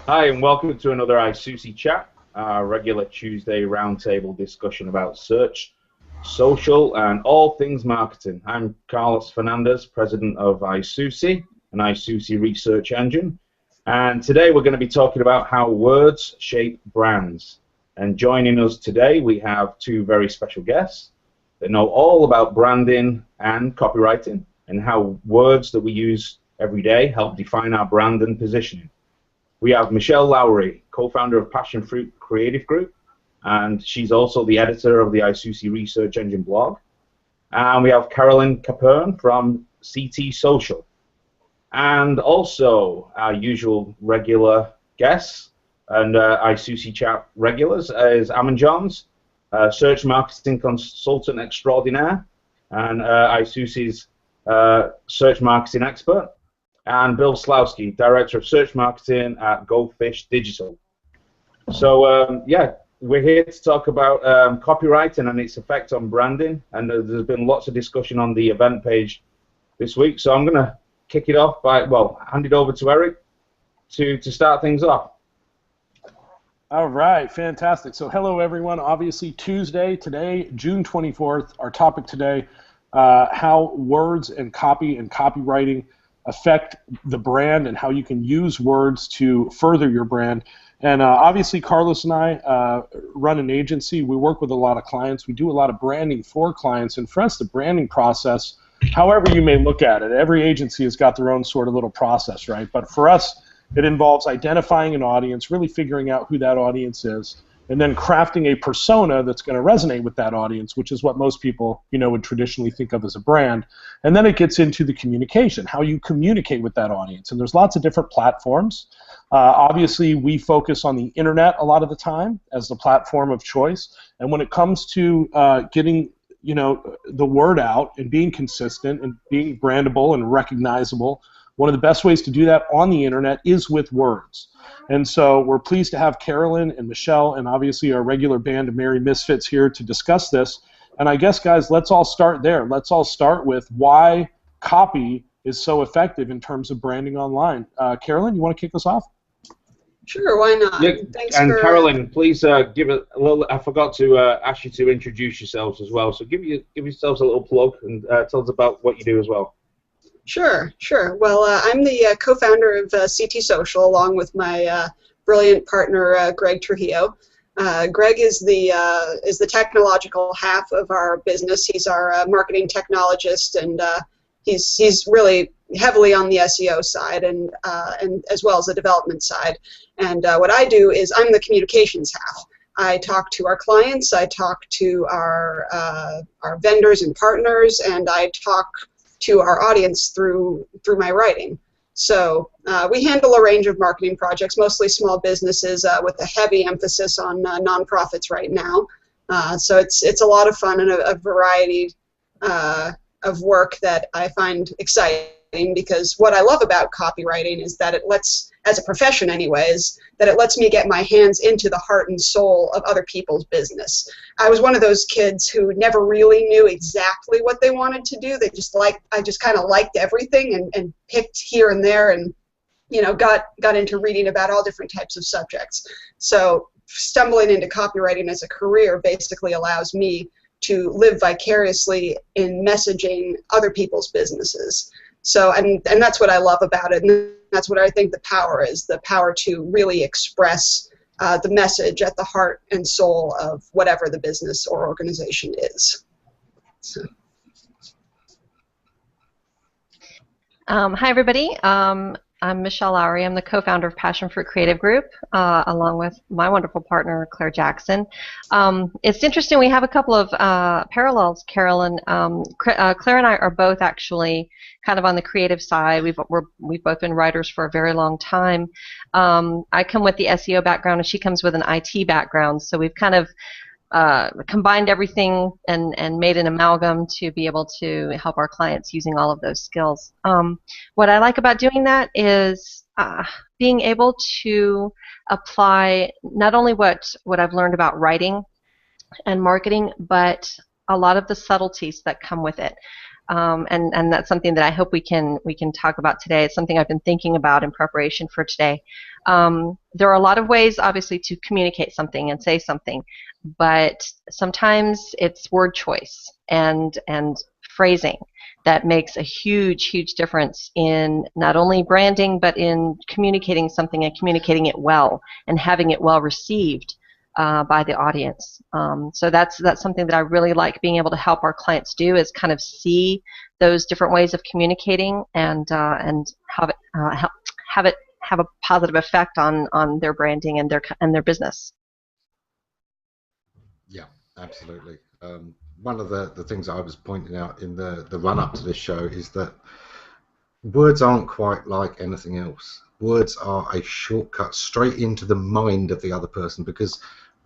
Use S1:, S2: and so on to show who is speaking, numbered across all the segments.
S1: Hi, and welcome to another ISOOSI Chat, our regular Tuesday roundtable discussion about search, social, and all things marketing. I'm Carlos Fernandez, president of ISOOSI, an ISOOSI Research Engine, and today we're going to be talking about how words shape brands. And joining us today, we have two very special guests that know all about branding and copywriting, and how words that we use every day help define our brand and positioning. We have Michelle Lowery, co-founder of Passion Fruit Creative Group, and she's also the editor of the ISOOSI Research Engine blog. And we have Carolyn Capern from CT Social. And also our usual regular guests and ISOOSI Chat regulars is Ammon Johns, search marketing consultant extraordinaire, and ISOOSI's search marketing expert, and Bill Slawski, Director of Search Marketing at Go Fish Digital. So, yeah, we're here to talk about copywriting and its effect on branding, and there's been lots of discussion on the event page this week, so I'm going to kick it off by, well, hand it over to Eric to start things off.
S2: All right, fantastic. So hello, everyone. Obviously, Tuesday, today, June 24th, our topic today, how words and copy and copywriting affect the brand and how you can use words to further your brand. And obviously, Carlos and I run an agency. We work with a lot of clients. We do a lot of branding for clients. And for us, the branding process, however you may look at it, every agency has got their own sort of little process, right? But for us, it involves identifying an audience, really figuring out who that audience is, and then crafting a persona that's going to resonate with that audience, which is what most people, would traditionally think of as a brand. And then it gets into the communication, how you communicate with that audience. And there's lots of different platforms. Obviously, we focus on the internet a lot of the time as the platform of choice. And when it comes to getting, the word out and being consistent and being brandable and recognizable, one of the best ways to do that on the internet is with words. And so we're pleased to have Carolyn and Michelle and obviously our regular band of Merry Misfits here to discuss this. And I guess, guys, let's all start there. Let's all start with why copy is so effective in terms of branding online. Carolyn, you want to kick us off?
S3: Sure, why not?
S1: Yeah, and Carolyn, please give it a little. I forgot to ask you to introduce yourselves as well. So give yourselves a little plug and tell us about what you do as well.
S3: Sure. Well, I'm the co-founder of CT Social, along with my brilliant partner, Greg Trujillo. Greg is the technological half of our business. He's our marketing technologist, and he's really heavily on the SEO side and as well as the development side. And what I do is I'm the communications half. I talk to our clients, I talk to our vendors and partners, and I talk to our audience through my writing. So we handle a range of marketing projects, mostly small businesses with a heavy emphasis on nonprofits right now. So it's a lot of fun and a variety of work that I find exciting, because what I love about copywriting is that it lets, as a profession anyways, that it lets me get my hands into the heart and soul of other people's business. I was one of those kids who never really knew exactly what they wanted to do. I just kind of liked everything and picked here and there, and got into reading about all different types of subjects. So stumbling into copywriting as a career basically allows me to live vicariously in messaging other people's businesses. So, and that's what I love about it, and that's what I think the power to really express the message at the heart and soul of whatever the business or organization is. So.
S4: Hi, everybody. I'm Michelle Lowery. I'm the co-founder of Passion Fruit Creative Group, along with my wonderful partner, Claire Jackson. It's interesting. We have a couple of parallels, Carolyn. Claire and I are both actually kind of on the creative side. We've both been writers for a very long time. I come with the SEO background, and she comes with an IT background. So we've kind of combined everything and made an amalgam to be able to help our clients using all of those skills. What I like about doing that is being able to apply not only what I've learned about writing and marketing, but a lot of the subtleties that come with it. and that's something that I hope we can talk about today. It's something I've been thinking about in preparation for today. There are a lot of ways, obviously, to communicate something and say something, but sometimes it's word choice and phrasing that makes a huge, huge difference in not only branding, but in communicating something and communicating it well and having it well received by the audience. So that's something that I really like being able to help our clients do, is kind of see those different ways of communicating and have it have a positive effect on their branding and their business.
S5: Yeah, absolutely. One of the things I was pointing out in the run-up to this show is that words aren't quite like anything else. Words are a shortcut straight into the mind of the other person, because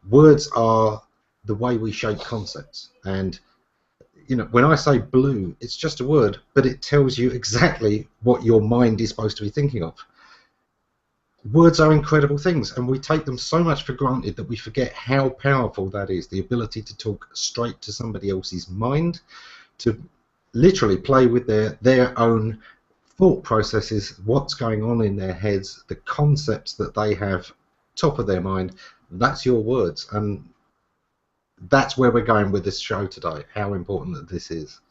S5: words are the way we shape concepts. And when I say blue, it's just a word, but it tells you exactly what your mind is supposed to be thinking of. Words are incredible things, and we take them so much for granted that we forget how powerful that is, the ability to talk straight to somebody else's mind, to literally play with their own thought processes, what's going on in their heads, the concepts that they have top of their mind. That's your words, and that's where we're going with this show today, how important that this is.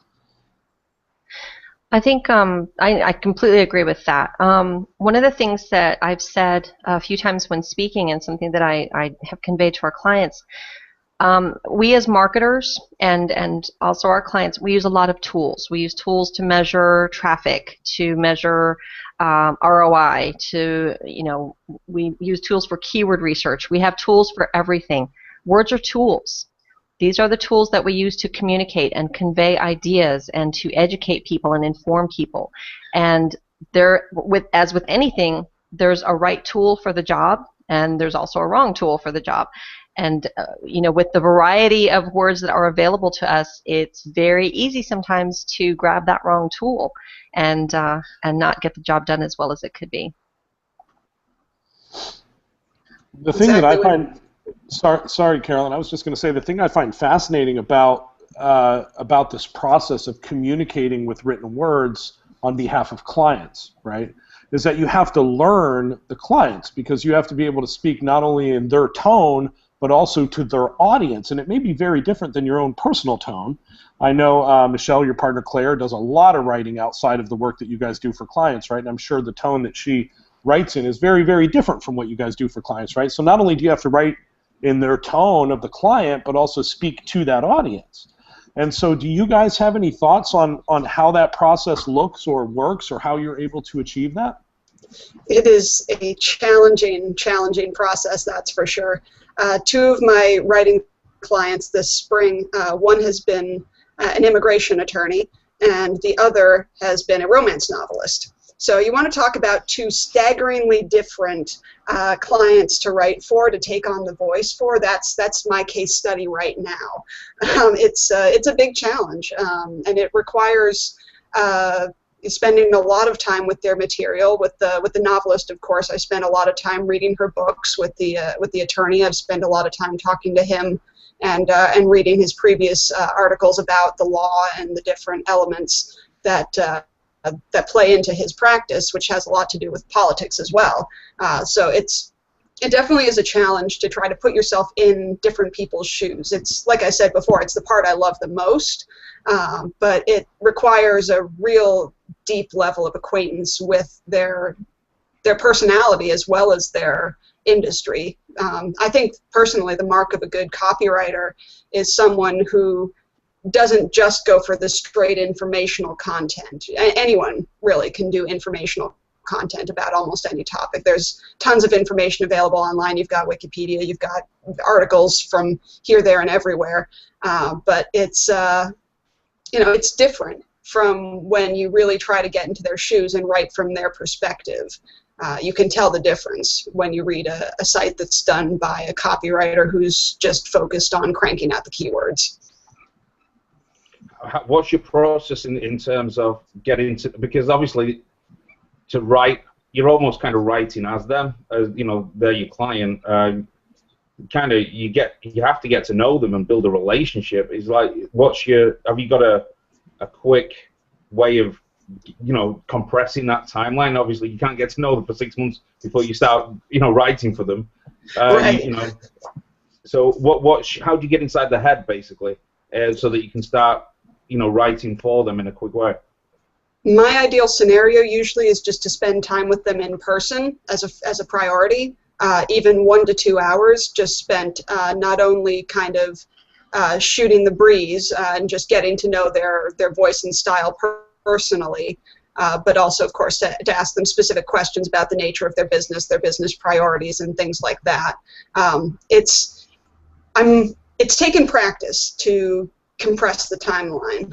S4: I think I completely agree with that. One of the things that I've said a few times when speaking, and something that I have conveyed to our clients, we as marketers and also our clients, we use a lot of tools. We use tools to measure traffic, to measure ROI, we use tools for keyword research. We have tools for everything. Words are tools. These are the tools that we use to communicate and convey ideas and to educate people and inform people. And as with anything, there's a right tool for the job, and there's also a wrong tool for the job. And with the variety of words that are available to us, it's very easy sometimes to grab that wrong tool and not get the job done as well as it could be.
S2: The thing that I find Sorry, Carolyn. I was just going to say, the thing I find fascinating about this process of communicating with written words on behalf of clients, right, is that you have to learn the clients, because you have to be able to speak not only in their tone, but also to their audience. And it may be very different than your own personal tone. I know Michelle, your partner Claire, does a lot of writing outside of the work that you guys do for clients, right? And I'm sure the tone that she writes in is very, very different from what you guys do for clients, right? So not only do you have to write in their tone of the client, but also speak to that audience. And so do you guys have any thoughts on how that process looks or works, or how you're able to achieve that?
S3: It is a challenging process, that's for sure. Two of my writing clients this spring, one has been an immigration attorney, and the other has been a romance novelist. So you want to talk about two staggeringly different clients to write for, to take on the voice for. That's my case study right now. It's a big challenge, and it requires spending a lot of time with their material. With the novelist, of course, I spend a lot of time reading her books. With the attorney, I've spent a lot of time talking to him and reading his previous articles about the law and the different elements that play into his practice, which has a lot to do with politics as well. So it definitely is a challenge to try to put yourself in different people's shoes. It's, like I said before, it's the part I love the most, but it requires a real deep level of acquaintance with their personality as well as their industry. I think personally the mark of a good copywriter is someone who doesn't just go for the straight informational content. Anyone really can do informational content about almost any topic. There's tons of information available online. You've got Wikipedia, you've got articles from here, there, and everywhere. But it's it's different from when you really try to get into their shoes and write from their perspective. You can tell the difference when you read a site that's done by a copywriter who's just focused on cranking out the keywords.
S1: What's your process in terms of getting to, because obviously to write, you're almost kind of writing as them, as they're your client. You have to get to know them and build a relationship. It's like, have you got a quick way of, compressing that timeline. Obviously, you can't get to know them for 6 months before you start, writing for them.
S3: Right.
S1: So how do you get inside the head, basically, so that you can start, writing for them in a quick way?
S3: My ideal scenario usually is just to spend time with them in person as a priority, even 1 to 2 hours, just spent not only kind of shooting the breeze and just getting to know their voice and style personally, but also, of course, to ask them specific questions about the nature of their business priorities, and things like that. It's taken practice to compress the timeline.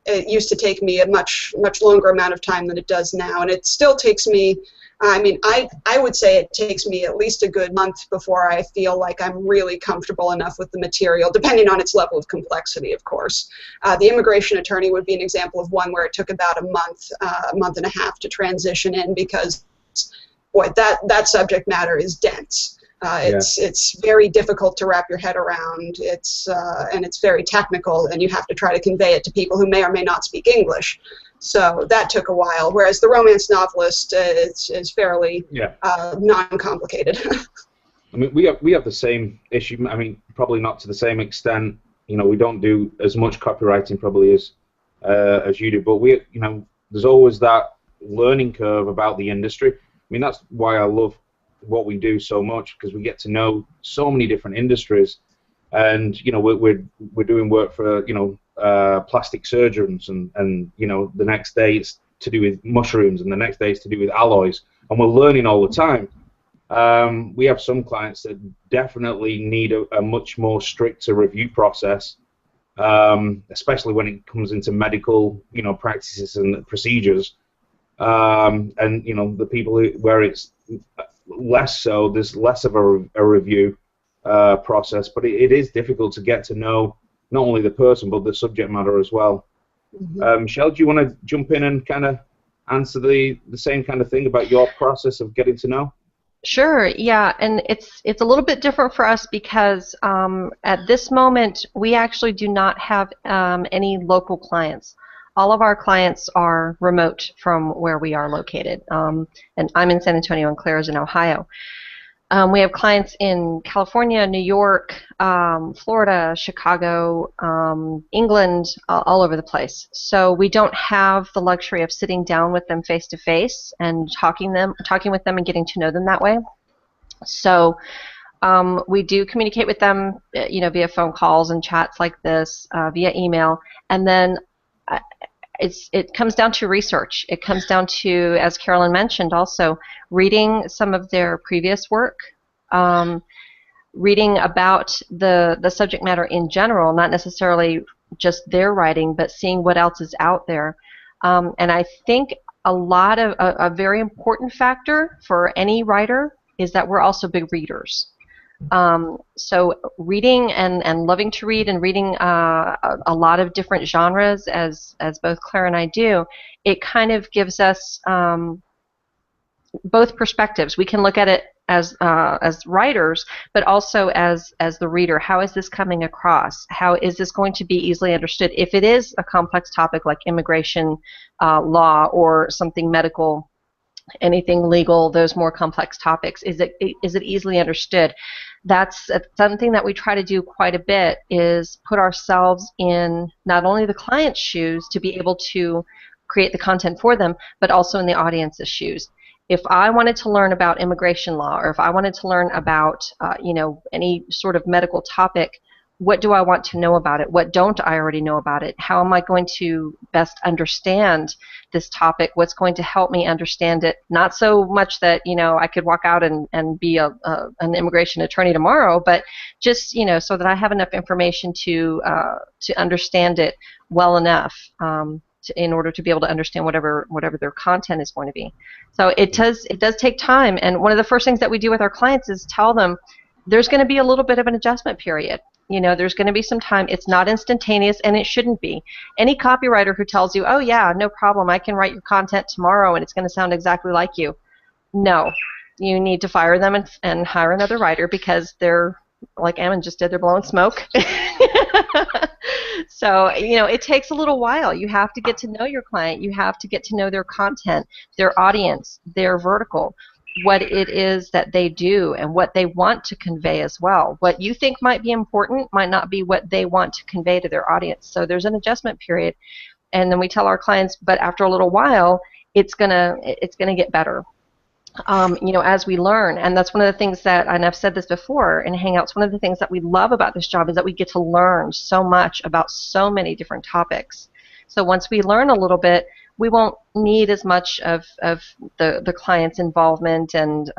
S3: It used to take me a much longer amount of time than it does now, and it still takes me. I mean, I would say it takes me at least a good month before I feel like I'm really comfortable enough with the material, depending on its level of complexity, of course. The immigration attorney would be an example of one where it took about a month and a half to transition in, because, boy, that subject matter is dense. It's very difficult to wrap your head around. And it's very technical, and you have to try to convey it to people who may or may not speak English. So that took a while, whereas the romance novelist is fairly non-complicated.
S1: I mean, we have the same issue. I mean, probably not to the same extent. We don't do as much copywriting probably as you do, but there's always that learning curve about the industry. I mean, that's why I love what we do so much, because we get to know so many different industries, and we're doing work for plastic surgeons, and the next day it's to do with mushrooms, and the next day it's to do with alloys, and we're learning all the time. We have some clients that definitely need a much more stricter review process, especially when it comes into medical practices and procedures, and the people where it's less so, there's less of a review process, but it is difficult to get to know not only the person but the subject matter as well.
S3: Mm-hmm.
S1: Michelle, do you want to jump in and kind of answer the same kind of thing about your process of getting to know?
S4: Sure, yeah, and it's a little bit different for us because at this moment we actually do not have any local clients. All of our clients are remote from where we are located, and I'm in San Antonio and Claire is in Ohio. We have clients in California, New York, Florida, Chicago, England, all over the place. So we don't have the luxury of sitting down with them face to face and talking with them and getting to know them that way. So we do communicate with them, via phone calls and chats like this, via email, and then it comes down to research. It comes down to, as Carolyn mentioned, also reading some of their previous work, reading about the subject matter in general, not necessarily just their writing, but seeing what else is out there. And I think a very important factor for any writer is that we're also big readers. So reading and loving to read and reading a lot of different genres, as both Claire and I do, it kind of gives us both perspectives. We can look at it as writers, but also as the reader. How is this coming across? How is this going to be easily understood? If it is a complex topic like immigration law or something medical, anything legal, those more complex topics, is it easily understood? That's something that we try to do quite a bit, is put ourselves in not only the client's shoes to be able to create the content for them, but also in the audience's shoes. If I wanted to learn about immigration law, or if I wanted to learn about any sort of medical topic, what do I want to know about it? What don't I already know about it? How am I going to best understand this topic? What's going to help me understand it? Not so much that I could walk out and be an immigration attorney tomorrow, but just so that I have enough information to understand it well enough in order to be able to understand whatever their content is going to be. So it does take time, and one of the first things that we do with our clients is tell them there's going to be a little bit of an adjustment period. There's going to be some time. It's not instantaneous, and it shouldn't be. Any copywriter who tells you, oh yeah, no problem, I can write your content tomorrow and it's going to sound exactly like you. No, you need to fire them and hire another writer, because they're, like Ammon just did, they're blowing smoke. So, it takes a little while. You have to get to know your client. You have to get to know their content, their audience, their vertical, what it is that they do and what they want to convey as well. What you think might be important might not be what they want to convey to their audience. So there's an adjustment period. And then we tell our clients, but after a little while, it's gonna get better. As we learn. And that's one of the things that, and I've said this before in Hangouts, one of the things that we love about this job is that we get to learn so much about so many different topics. So once we learn a little bit, we won't need as much of the client's involvement and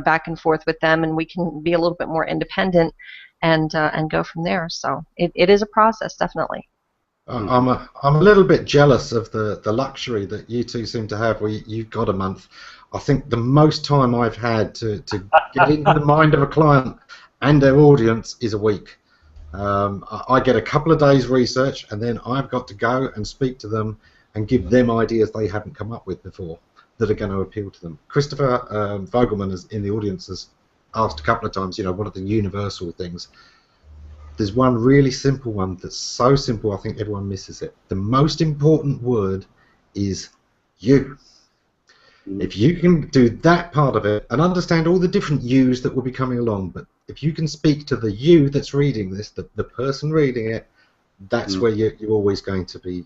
S4: back and forth with them, and we can be a little bit more independent and go from there. So it is a process, definitely.
S5: I'm a little bit jealous of the luxury that you two seem to have where you've got a month. I think the most time I've had to get into the mind of a client and their audience is a week. I get a couple of days research, and then I've got to go and speak to them and give them ideas they haven't come up with before that are going to appeal to them. Christopher Vogelman is in the audience has asked a couple of times, what are the universal things? There's one really simple one that's so simple I think everyone misses it. The most important word is you. If you can do that part of it and understand all the different yous that will be coming along, but if you can speak to the you that's reading this, the person reading it, that's where you're always going to be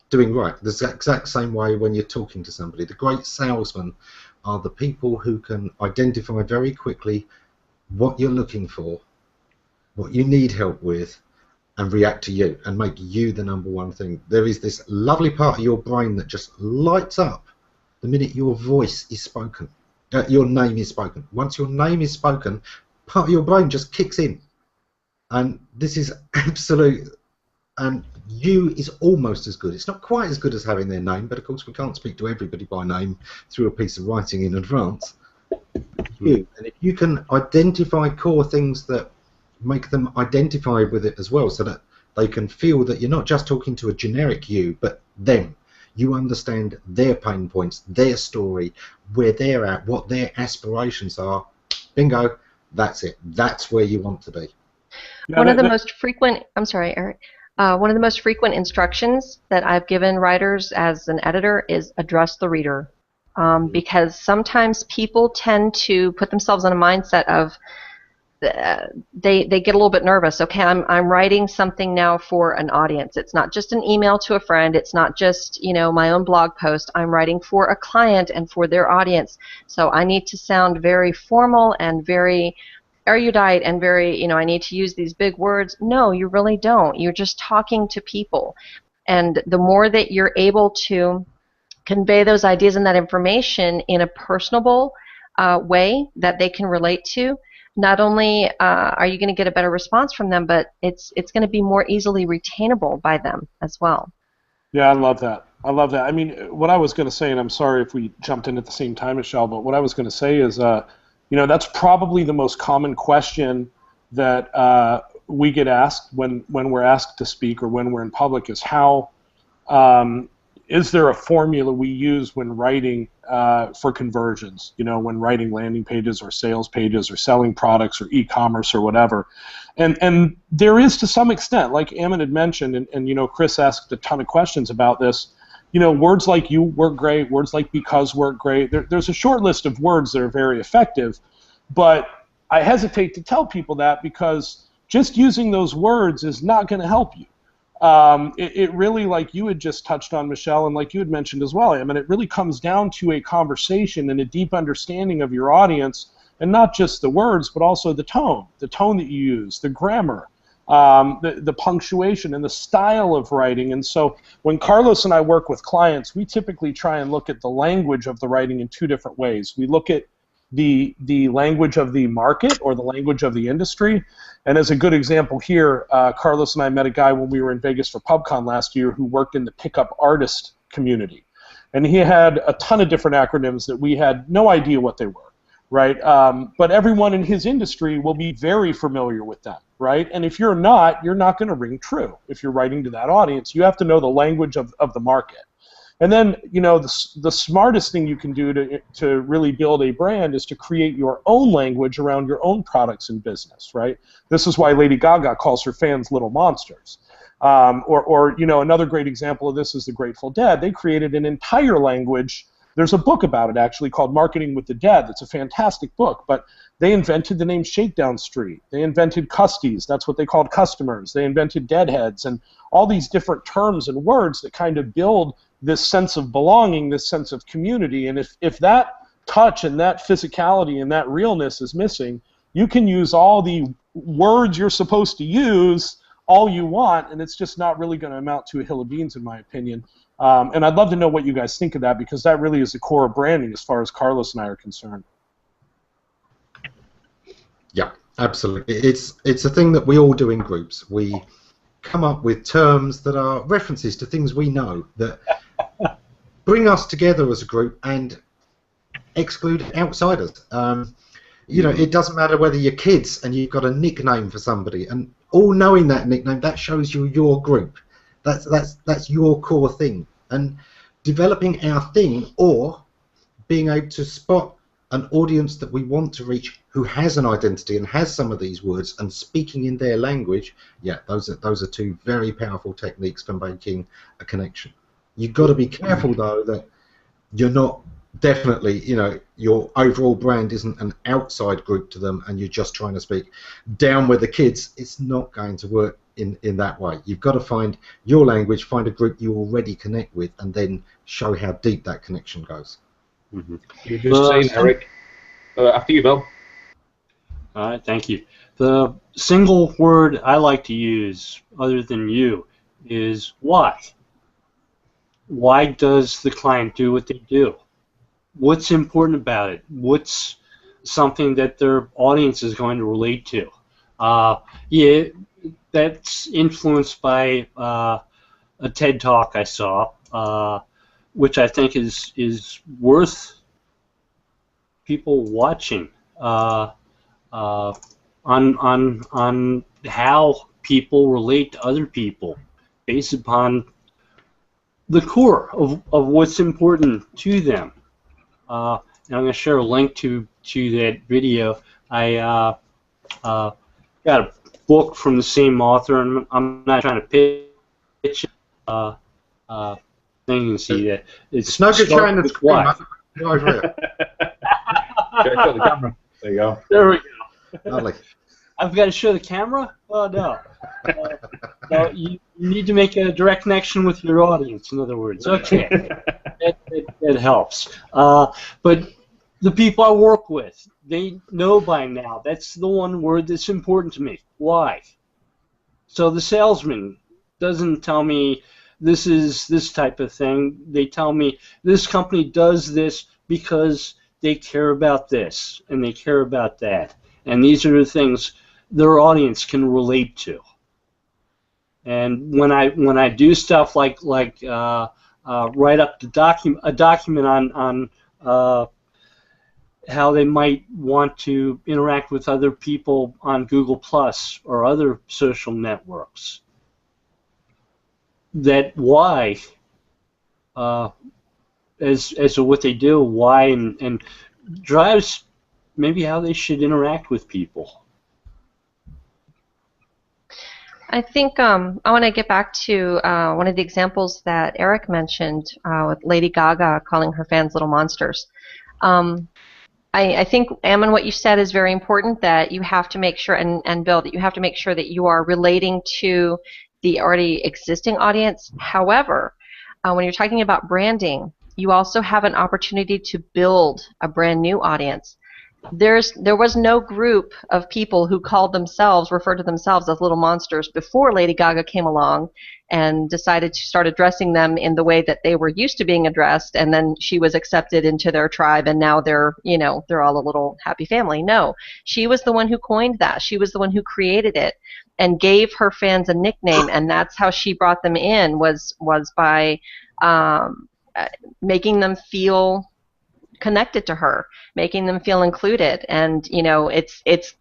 S5: doing right. The exact same way when you're talking to somebody. The great salesmen are the people who can identify very quickly what you're looking for, what you need help with, and react to you and make you the number one thing. There is this lovely part of your brain that just lights up the minute your voice is spoken, your name is spoken. Once your name is spoken, part of your brain just kicks in. And this is absolute, and you is almost as good. It's not quite as good as having their name, but of course we can't speak to everybody by name through a piece of writing in advance. You. And if you can identify core things that make them identify with it as well, so that they can feel that you're not just talking to a generic you, but them. You understand their pain points, their story, where they're at, what their aspirations are. Bingo, that's it. That's where you want to be.
S4: One of the most frequent, I'm sorry, Eric. One of the most frequent instructions that I've given writers as an editor is address the reader. Because sometimes people tend to put themselves in a mindset of they get a little bit nervous. Okay, I'm writing something now for an audience. It's not just an email to a friend. It's not just my own blog post. I'm writing for a client and for their audience. So I need to sound very formal and very erudite and very I need to use these big words. No, you really don't. You're just talking to people, and the more that you're able to convey those ideas and that information in a personable way that they can relate to, not only are you going to get a better response from them, but it's going to be more easily retainable by them as well.
S2: Yeah, I love that. I love that. I mean, what I was going to say, and I'm sorry if we jumped in at the same time, Michelle, but what I was going to say is, that's probably the most common question that we get asked when we're asked to speak or when we're in public is how is there a formula we use when writing for conversions, when writing landing pages or sales pages or selling products or e-commerce or whatever. And there is to some extent, like Ammon had mentioned, and Chris asked a ton of questions about this, words like you work great, words like because work great. There's a short list of words that are very effective, but I hesitate to tell people that because just using those words is not going to help you. It really, like you had just touched on, Michelle, and like you had mentioned as well, it really comes down to a conversation and a deep understanding of your audience, and not just the words, but also the tone that you use, the grammar, the punctuation, and the style of writing. And so when Carlos and I work with clients, we typically try and look at the language of the writing in two different ways. We look at the language of the market or the language of the industry. And as a good example here, Carlos and I met a guy when we were in Vegas for PubCon last year who worked in the pickup artist community. And he had a ton of different acronyms that we had no idea what they were, right? But everyone in his industry will be very familiar with them, right? And if you're not going to ring true. If you're writing to that audience, you have to know the language of the market. And then, the smartest thing you can do to really build a brand is to create your own language around your own products and business, right? This is why Lady Gaga calls her fans little monsters. Or another great example of this is the Grateful Dead. They created an entire language. There's a book about it, actually, called Marketing with the Dead. That's a fantastic book, but they invented the name Shakedown Street. They invented custies. That's what they called customers. They invented deadheads and all these different terms and words that kind of build this sense of belonging, this sense of community. And if that touch and that physicality and that realness is missing, you can use all the words you're supposed to use all you want, and it's just not really going to amount to a hill of beans, in my opinion. And I'd love to know what you guys think of that, because that really is the core of branding as far as Carlos and I are concerned.
S5: Yeah, absolutely. It's a thing that we all do in groups. We come up with terms that are references to things we know that bring us together as a group and exclude outsiders. It doesn't matter whether you're kids and you've got a nickname for somebody, and all knowing that nickname, that shows you your group. That's your core thing. And developing our thing, or being able to spot an audience that we want to reach who has an identity and has some of these words and speaking in their language, yeah, those are two very powerful techniques for making a connection. You've got to be careful, though, that you're not definitely, your overall brand isn't an outside group to them and you're just trying to speak down with the kids. It's not going to work in that way. You've got to find your language, find a group you already connect with, and then show how deep that connection goes.
S1: Mm-hmm. You're just saying, Eric, after you, Bill.
S6: All right, thank you. The single word I like to use, other than you, is why. Why does the client do what they do? What's important about it? What's something that their audience is going to relate to? Yeah, that's influenced by a TED Talk I saw, which I think is worth people watching on how people relate to other people based upon the core of what's important to them. And I'm going to share a link to that video. I got a book from the same author, and I'm not trying to pitch it. Then you can see that it's
S5: no good showing the screen.
S1: Show the camera. There you go.
S6: There we go.
S5: Lovely.
S6: I've got to show the camera? Oh, no. No, you need to make a direct connection with your audience, in other words. Okay. That helps. But the people I work with, they know by now that's the one word that's important to me. Why? So the salesman doesn't tell me this is this type of thing. They tell me this company does this because they care about this and they care about that. And these are the things their audience can relate to. And when I do stuff like write up a document on how they might want to interact with other people on Google Plus or other social networks, that why, as to what they do, why, and drives maybe how they should interact with people.
S4: I think I want to get back to one of the examples that Eric mentioned with Lady Gaga calling her fans little monsters. I think, Ammon, what you said is very important, that you have to make sure, and Bill, that you have to make sure that you are relating to the already existing audience. However, when you're talking about branding, you also have an opportunity to build a brand new audience. There was no group of people who referred to themselves as little monsters before Lady Gaga came along and decided to start addressing them in the way that they were used to being addressed, and then she was accepted into their tribe, and now they're all a little happy family. No, she was the one who coined that. She was the one who created it and gave her fans a nickname, and that's how she brought them in, was by making them feel connected to her, making them feel included. And it's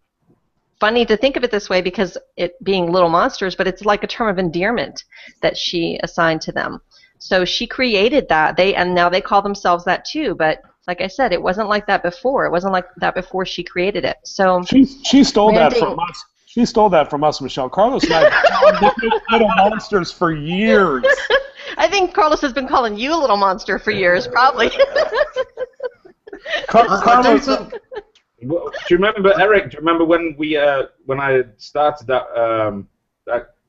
S4: funny to think of it this way because it being little monsters, but it's like a term of endearment that she assigned to them. So she created that, and now they call themselves that too. But like I said, it wasn't like that before. It wasn't like that before she created it. So
S2: she stole that from us. She stole that from us, Michelle. Carlos and I have been little monsters for years.
S4: I think Carlos has been calling you a little monster for years, probably.
S2: Carlos,
S1: do you remember, Eric? Do you remember when I started that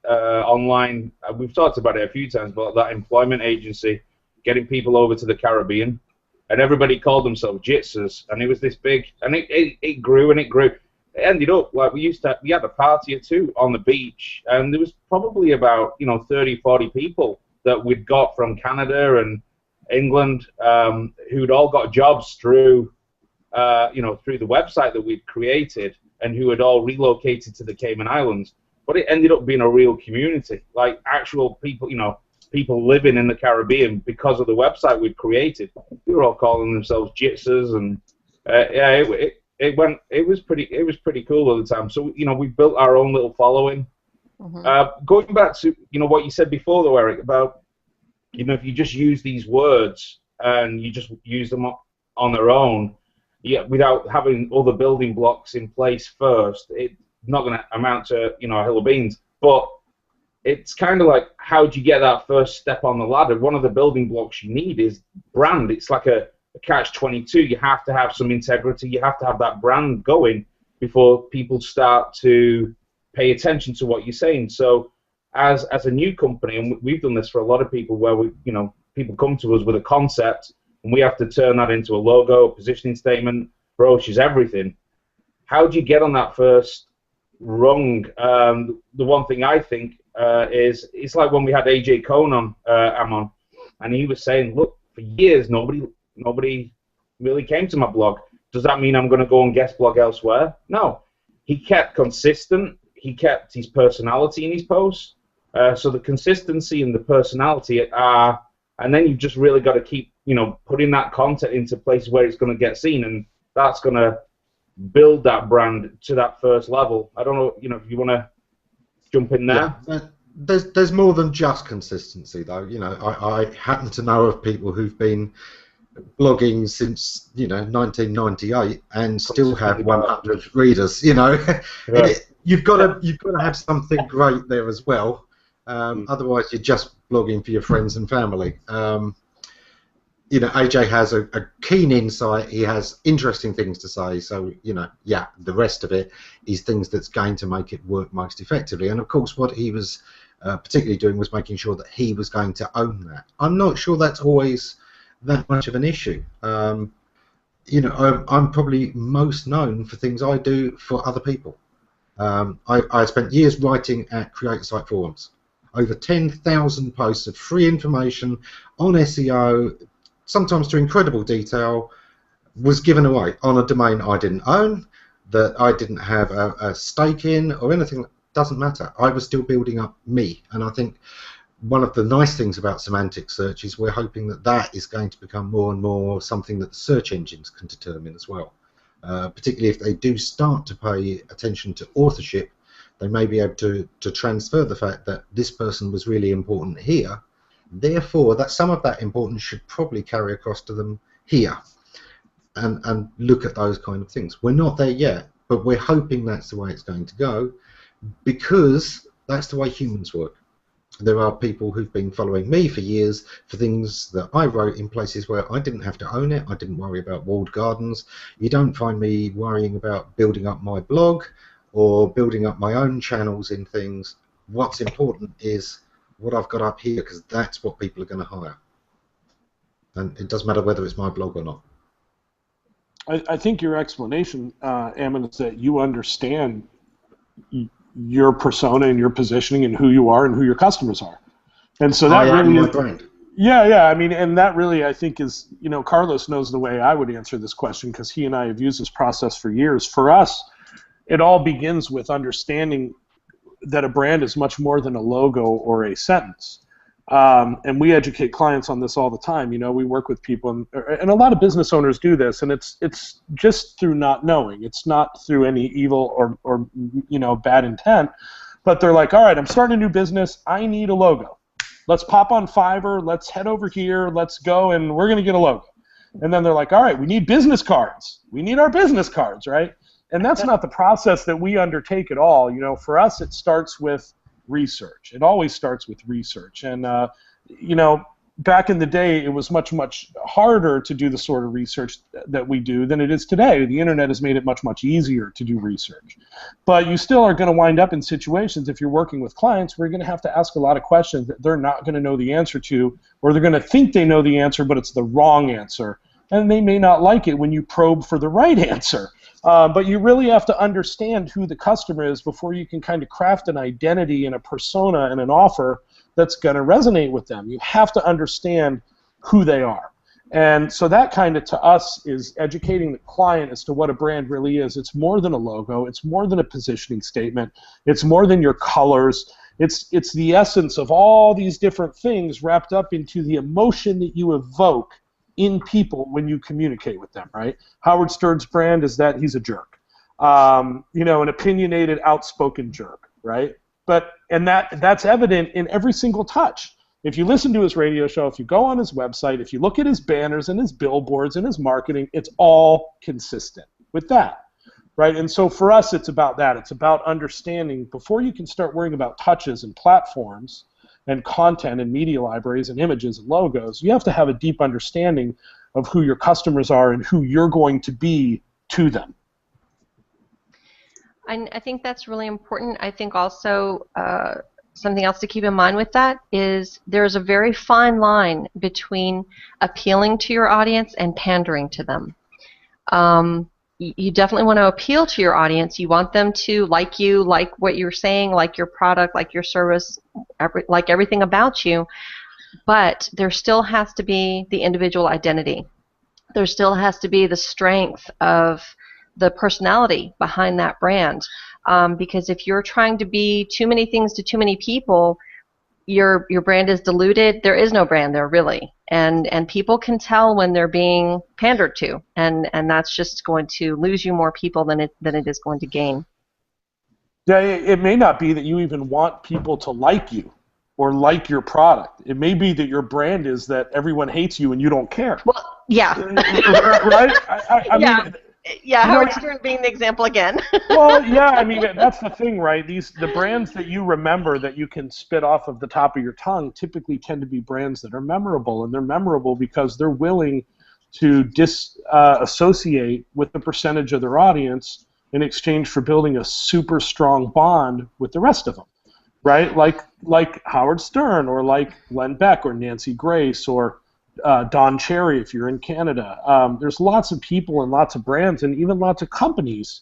S1: online? We've talked about it a few times, but that employment agency getting people over to the Caribbean, and everybody called themselves Jitsers, and it was this big, and it grew and it grew. It ended up like we had a party or two on the beach, and there was probably about 30, 40 people that we'd got from Canada and England who'd all got jobs through through the website that we'd created, and who had all relocated to the Cayman Islands. But it ended up being a real community, like actual people, people living in the Caribbean because of the website we'd created. We were all calling themselves Jitsers, and it was pretty cool at the time. So we built our own little following. Mm-hmm. Going back to what you said before, though, Eric, about if you just use these words and you just use them on their own, without having other building blocks in place first, it's not going to amount to a hill of beans. But it's kind of like, how do you get that first step on the ladder? One of the building blocks you need is brand. It's like a catch-22. You have to have some integrity. You have to have that brand going before people start to pay attention to what you're saying. So as a new company, and we've done this for a lot of people, where people come to us with a concept, and we have to turn that into a logo, positioning statement, brochures, everything. How do you get on that first rung? The one thing I think is, it's like when we had AJ Cohn on Ammon, and he was saying, look, for years nobody really came to my blog. Does that mean I'm going to go and guest blog elsewhere? No. He kept consistent. He kept his personality in his posts. So the consistency and the personality are, and then you've just really got to keep, putting that content into places where it's going to get seen, and that's going to build that brand to that first level. I don't know, if you want to jump in there.
S5: Yeah, there's more than just consistency, though. I happen to know of people who've been blogging since 1998 and still have 100 readers. Yeah. You've got to have something great there as well. Otherwise, you're just blogging for your friends and family. AJ has a keen insight. He has interesting things to say. So, the rest of it is things that's going to make it work most effectively. And, of course, what he was particularly doing was making sure that he was going to own that. I'm not sure that's always that much of an issue. I'm probably most known for things I do for other people. I spent years writing at Create Site forums. Over 10,000 posts of free information on SEO, sometimes to incredible detail, was given away on a domain I didn't own, that I didn't have a stake in or anything. Doesn't matter. I was still building up me, and I think one of the nice things about semantic search is we're hoping that is going to become more and more something that the search engines can determine as well. Particularly if they do start to pay attention to authorship, they may be able to transfer the fact that this person was really important here, therefore that some of that importance should probably carry across to them here, and look at those kind of things. We're not there yet, but we're hoping that's the way it's going to go, because that's the way humans work. There are people who've been following me for years for things that I wrote in places where I didn't have to own it. I didn't worry about walled gardens. You don't find me worrying about building up my blog or building up my own channels in things. What's important is what I've got up here, because that's what people are going to hire. And it doesn't matter whether it's my blog or not.
S2: I think your explanation, Ammon, is that you understand your persona and your positioning and who you are and who your customers are. And so that really is, brand. Yeah, I mean, and that really, I think, is, Carlos knows the way I would answer this question, because he and I have used this process for years. For us, it all begins with understanding that a brand is much more than a logo or a sentence. And we educate clients on this all the time. We work with people, and a lot of business owners do this, and it's just through not knowing. It's not through any evil or bad intent, but they're like, all right, I'm starting a new business. I need a logo. Let's pop on Fiverr. Let's head over here. Let's go, and we're going to get a logo. And then they're like, all right, we need business cards. We need our business cards, right? And that's not the process that we undertake at all. You know, for us, it starts with research. It always starts with research. And, you know, back in the day, it was much, much harder to do the sort of research that we do than it is today. The internet has made it much, much easier to do research. But you still are going to wind up in situations, if you're working with clients, where you're going to have to ask a lot of questions that they're not going to know the answer to, or they're going to think they know the answer, but it's the wrong answer. And they may not like it when you probe for the right answer. But you really have to understand who the customer is before you can kind of craft an identity and a persona and an offer that's going to resonate with them. You have to understand who they are. And so that kind of, to us, is educating the client as to what a brand really is. It's more than a logo. It's more than a positioning statement. It's more than your colors. It's the essence of all these different things wrapped up into the emotion that you evoke in people when you communicate with them, right? Howard Stern's brand is that he's a jerk. You know, an opinionated, outspoken jerk, right? And that's evident in every single touch. If you listen to his radio show, if you go on his website, if you look at his banners and his billboards and his marketing, it's all consistent with that, right? And so for us, it's about that. It's about understanding, before you can start worrying about touches and platforms and content and media libraries and images and logos, you have to have a deep understanding of who your customers are and who you're going to be to them.
S4: I think that's really important. I think also something else to keep in mind with that is there's a very fine line between appealing to your audience and pandering to them. You definitely want to appeal to your audience. You want them to like you, like what you're saying, like your product, like your service, like everything about you. But there still has to be the individual identity. There still has to be the strength of the personality behind that brand, because if you're trying to be too many things to too many people, your brand is diluted. There is no brand there, really, and people can tell when they're being pandered to, and that's just going to lose you more people than it is going to gain.
S2: Yeah, it may not be that you even want people to like you or like your product. It may be that your brand is that everyone hates you and you don't care.
S4: Well, yeah.
S2: Right? I
S4: yeah.
S2: mean,
S4: yeah, Howard Stern being the example again.
S2: Well, yeah, I mean, that's the thing, right? The brands that you remember that you can spit off of the top of your tongue typically tend to be brands that are memorable, and they're memorable because they're willing to disassociate with the percentage of their audience in exchange for building a super strong bond with the rest of them, right? Like Howard Stern, or like Glenn Beck, or Nancy Grace, or Don Cherry if you're in Canada. There's lots of people and lots of brands and even lots of companies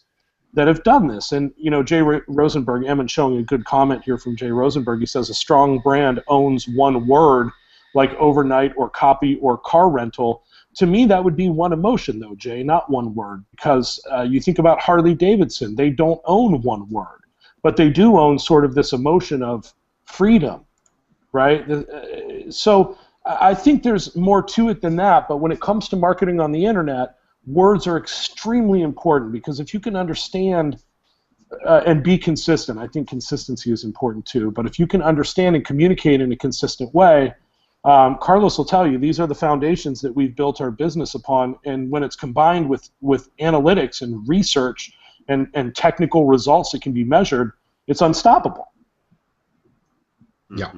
S2: that have done this. And, you know, Jay Rosenberg, Ammon showing a good comment here from Jay Rosenberg. He says a strong brand owns one word, like overnight or copy or car rental. To me, that would be one emotion, though, Jay, not one word. Because you think about Harley Davidson, they don't own one word, but they do own sort of this emotion of freedom, right? So I think there's more to it than that, but when it comes to marketing on the internet, words are extremely important, because if you can understand and be consistent, I think consistency is important too, but if you can understand and communicate in a consistent way, Carlos will tell you, these are the foundations that we've built our business upon, and when it's combined with analytics and research and technical results that can be measured, it's unstoppable.
S5: Yeah.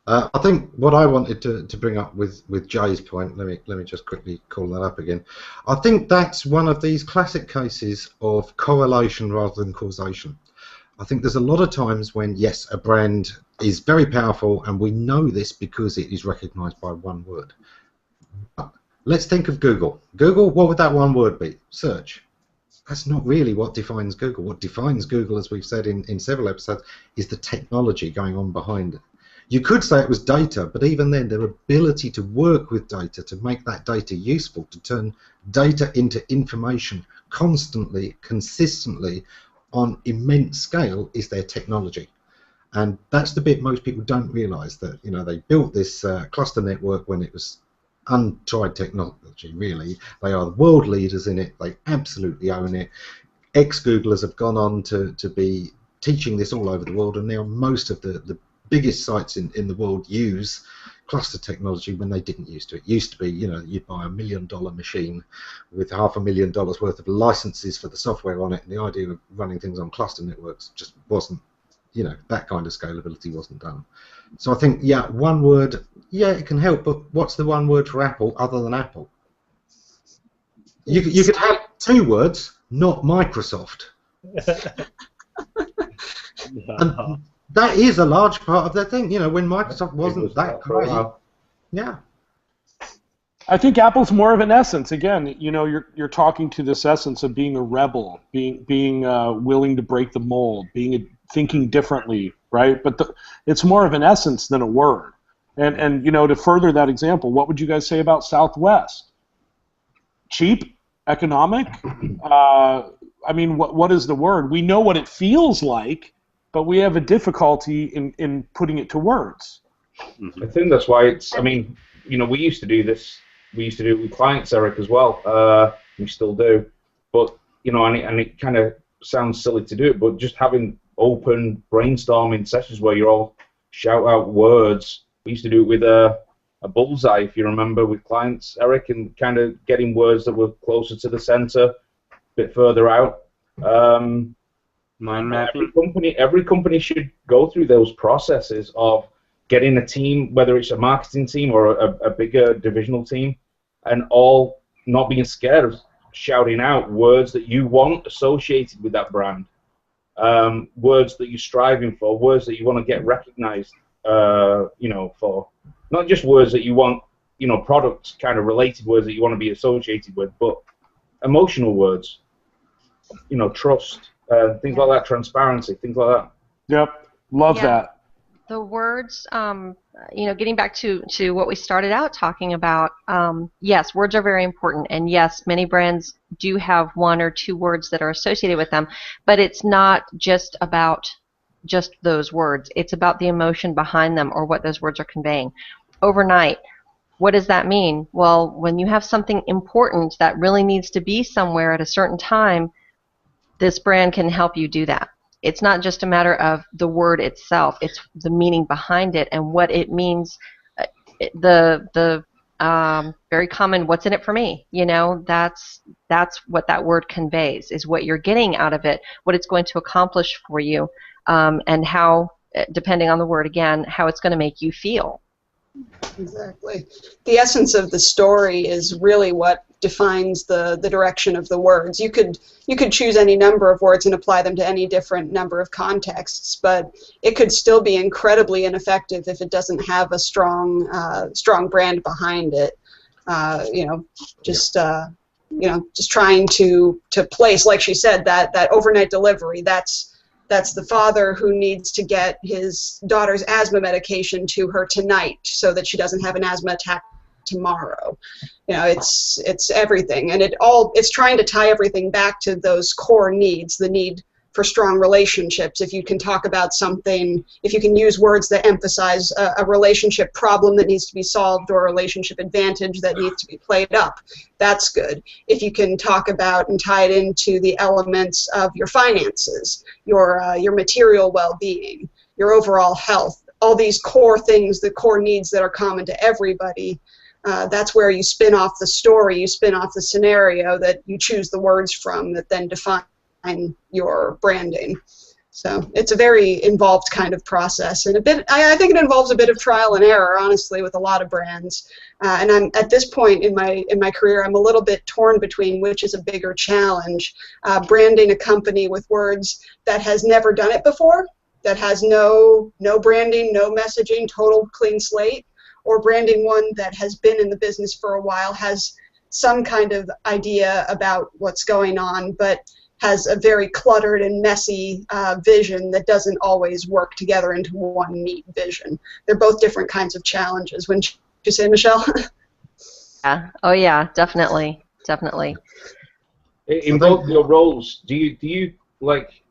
S5: I think what I wanted to bring up with Jay's point, let me just quickly call that up again. I think that's one of these classic cases of correlation rather than causation. I think there's a lot of times when, yes, a brand is very powerful, and we know this because it is recognized by one word. But let's think of Google. Google, what would that one word be? Search. That's not really what defines Google. What defines Google, as we've said in several episodes, is the technology going on behind it. You could say it was data, but even then, their ability to work with data, to make that data useful, to turn data into information constantly, consistently, on immense scale, is their technology. And that's the bit most people don't realize, that, you know, they built this cluster network when it was untried technology, really. They are the world leaders in it. They absolutely own it. Ex-Googlers have gone on to be teaching this all over the world, and now most of the biggest sites in the world use cluster technology when they didn't used to. It used to be, you know, you'd buy $1 million machine with $500,000 worth of licenses for the software on it, and the idea of running things on cluster networks just wasn't, you know, that kind of scalability wasn't done. So I think, yeah, one word, yeah, it can help, but what's the one word for Apple other than Apple? You could have 2 words, not Microsoft. And that is a large part of their thing. You know, when Microsoft wasn't that great. Yeah.
S2: I think Apple's more of an essence. Again, you know, you're talking to this essence of being a rebel, being willing to break the mold, thinking differently, right? But it's more of an essence than a word. And you know, to further that example, what would you guys say about Southwest? Cheap, economic. I mean, what is the word? We know what it feels like, but we have a difficulty in putting it to words.
S1: I think that's why it's, I mean, you know, we used to do this. We used to do it with clients, Eric, as well. We still do. But, you know, and it kind of sounds silly to do it, but just having open brainstorming sessions where you all shout out words. We used to do it with a bullseye, if you remember, with clients, Eric, and kind of getting words that were closer to the center, a bit further out.
S6: Mind mapping.
S1: Every company should go through those processes of getting a team, whether it's a marketing team or a bigger divisional team, and all not being scared of shouting out words that you want associated with that brand, words that you're striving for, words that you want to get recognized, you know, for. Not just words that you want, you know, product kind of related words that you want to be associated with, but emotional words, you know, trust, things like that, transparency, things like that.
S2: Yep, love that.
S4: The words, you know, getting back to what we started out talking about, yes, words are very important, and yes, many brands do have 1 or 2 words that are associated with them, but it's not just about just those words. It's about the emotion behind them or what those words are conveying. Overnight, what does that mean? Well, when you have something important that really needs to be somewhere at a certain time, this brand can help you do that. It's not just a matter of the word itself, it's the meaning behind it and what it means. The very common, what's in it for me? You know, that's what that word conveys, is what you're getting out of it, what it's going to accomplish for you, and how, depending on the word again, how it's going to make you feel.
S3: Exactly. The essence of the story is really what defines the direction of the words. You could choose any number of words and apply them to any different number of contexts, but it could still be incredibly ineffective if it doesn't have a strong brand behind it. You know, just trying to place, like she said, that overnight delivery. That's the father who needs to get his daughter's asthma medication to her tonight so that she doesn't have an asthma attack tomorrow. You know, it's everything, and it's trying to tie everything back to those core needs, the need for strong relationships. If you can talk about something, if you can use words that emphasize a relationship problem that needs to be solved or a relationship advantage that needs to be played up, that's good. If you can talk about and tie it into the elements of your finances, your material well-being, your overall health, all these core things, the core needs that are common to everybody, that's where you spin off the story, you spin off the scenario that you choose the words from that then define your branding. So it's a very involved kind of process, and I think it involves a bit of trial and error, honestly, with a lot of brands. And I'm at this point in my career, I'm a little bit torn between which is a bigger challenge: branding a company with words that has never done it before, that has no branding, no messaging, total clean slate, or branding one that has been in the business for a while, has some kind of idea about what's going on, but has a very cluttered and messy vision that doesn't always work together into one neat vision. They're both different kinds of challenges. Wouldn't you say, Michelle?
S4: Yeah. Oh yeah, definitely.
S1: In both your roles, do you like,